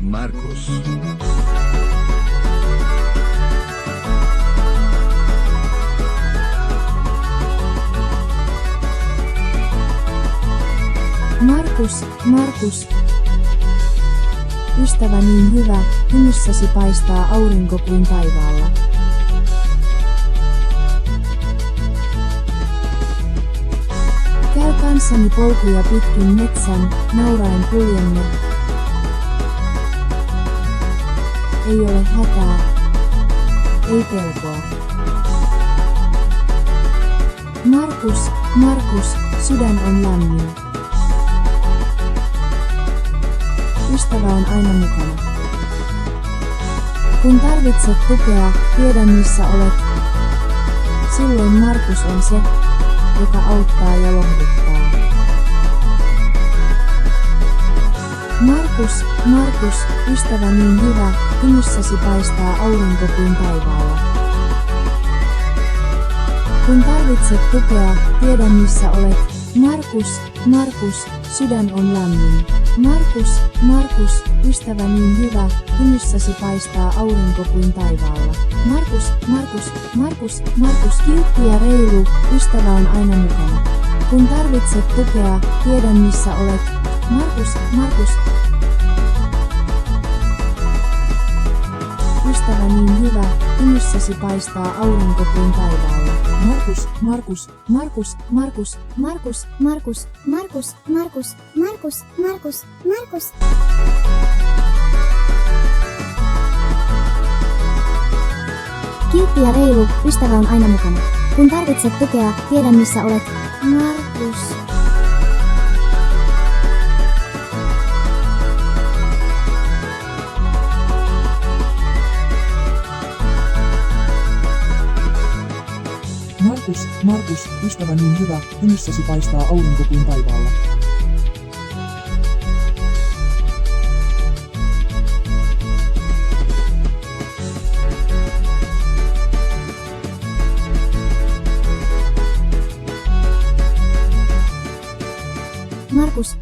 Markus. Markus. Ystävä niin hyvä, hymyssäsi paistaa aurinko kuin taivaalla. Käy kanssani polkuja pitkin metsän, nauraen kuljemme. Ei ole hätää, ei pelkoa. Markus, sydän on lämmin. Ystävä on aina mukana. Kun tarvitset tukea, tiedän missä olet. Silloin Markus on se, joka auttaa ja lohduttaa. Markus, ystävä niin hyvä, hymyssäsi paistaa aurinko kuin taivaalla. Kun tarvitset tukea, tiedän missä olet. Markus, sydän on lämmin. Markus, ystävä niin hyvä, hymyssäsi paistaa aurinko kuin taivaalla. Markus, kiltti ja reilu, ystävä on aina mukana. Kun tarvitset tukea, tiedän missä olet. Markus, ystävä niin hyvä, hymyssäsi paistaa aurinko kuin taivaalla. Markus. Kiltti ja reilu, ystävä on aina mukana. Kun tarvitset tukea, tiedän missä olet. Markus. Markus, ystävä niin hyvä, hymyssäsi paistaa aurinko kuin taivaalla. Markus.